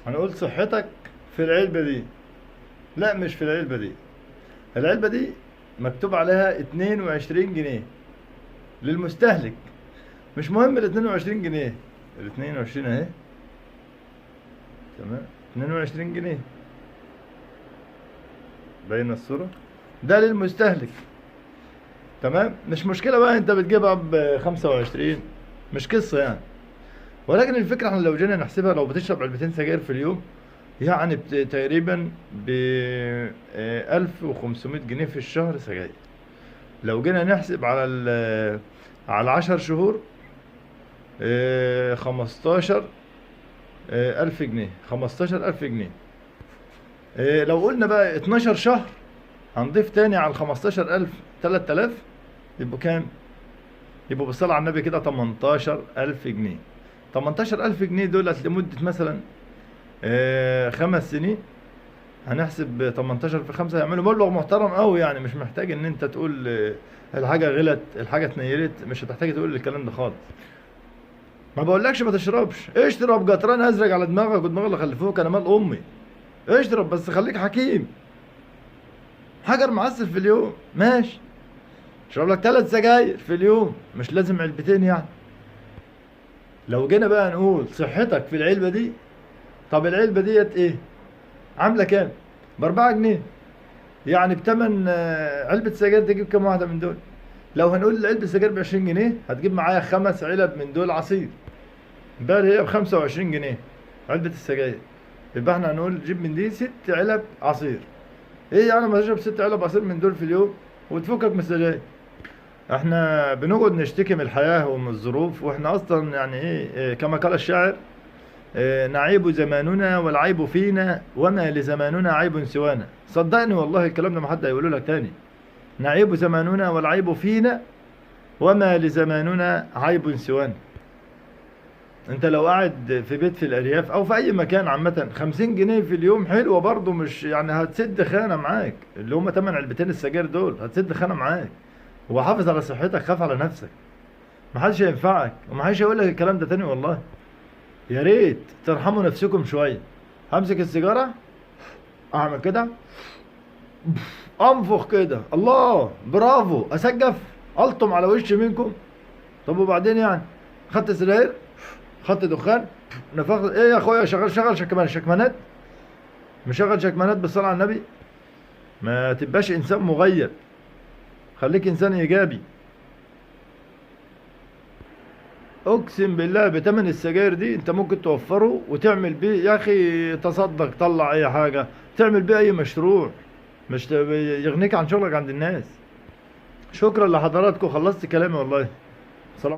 هنقول صحتك في العلبة دي. لا، مش في العلبة دي. العلبة دي مكتوب عليها 22 جنيه للمستهلك. مش مهم ال 22 جنيه. ال 22 اهي. تمام. 22 جنيه. باينة الصورة. ده للمستهلك. تمام. مش مشكلة بقى انت بتجيبها ب 25. مش قصة يعني. ولكن الفكرة احنا لو جينا نحسبها، لو بتشرب علبتين سجاير في اليوم، يعني تقريبا ب 1500 جنيه في الشهر سجاير. لو جينا نحسب على 10 شهور، 15 ألف جنيه. 15 ألف جنيه. لو قلنا بقى 12 شهر، هنضيف تاني على 15 ألف 3000. يبقوا كام؟ يبقوا بالصلاة على النبي كده 18 ألف جنيه. 18 ألف جنيه دولت لمدة مثلا 5 سنين. هنحسب 18 في 5 هيعملوا مبلغ محترم قوي. يعني مش محتاج ان انت تقول الحاجة غلت، الحاجة اتنيلت. مش هتحتاج تقول الكلام ده خالص. ما بقولكش ما تشربش، اشرب قطران ازرق على دماغك ودماغ اللي خلفوك، انا مال امي. اشرب بس خليك حكيم. حجر معسل في اليوم ماشي. اشرب لك 3 سجاير في اليوم، مش لازم علبتين يعني. لو جينا بقى نقول صحتك في العلبة دي، طب العلبة ديت ايه؟ عاملة كام؟ ب4 جنيه. يعني بتمن علبة سجاير تجيب كام واحدة من دول؟ لو هنقول علبة سجاير ب20 جنيه، هتجيب معايا 5 علب من دول عصير. بقى هي ب25 جنيه علبة السجاير. يبقى احنا هنقول جيب من دي 6 علب عصير. ايه يعني ما تشرب 6 علب عصير من دول في اليوم وتفكك من السجاير؟ احنا بنقعد نشتكي من الحياة ومن الظروف، واحنا اصلا يعني ايه كما قال الشاعر: نعيب زماننا والعيب فينا، وما لزماننا عيب سوانا. صدقني والله الكلام ده ما حد هيقوله لك تاني. نعيب زماننا والعيب فينا، وما لزماننا عيب سوانا. انت لو قاعد في بيت في الارياف او في اي مكان عامة، 50 جنيه في اليوم حلوة برضه. مش يعني هتسد خانة معاك، اللي هم 8 علبتين السجاير دول هتسد خانة معاك. وحافظ على صحتك، خاف على نفسك. محدش هينفعك ومحدش هيقول لك الكلام ده تاني والله. يا ريت ترحموا نفسكم شوية. همسك السيجارة، اعمل كده، انفخ كده، الله برافو، اسقف، الطم على وش منكم. طب وبعدين يعني؟ خدت سجاير، خدت دخان، نفخت ايه يا اخويا؟ شغل شكمانات. مشغل شكمانات بالصلاة على النبي. ما تبقاش انسان مغيب، خليك انسان ايجابي. اقسم بالله بتمن السجاير دي انت ممكن توفره وتعمل بيه يا اخي. تصدق، طلع اي حاجة، تعمل بيه اي مشروع. مش يغنيك عن شغلك عند الناس. شكرا لحضراتكم، خلصت كلامي والله. سلام.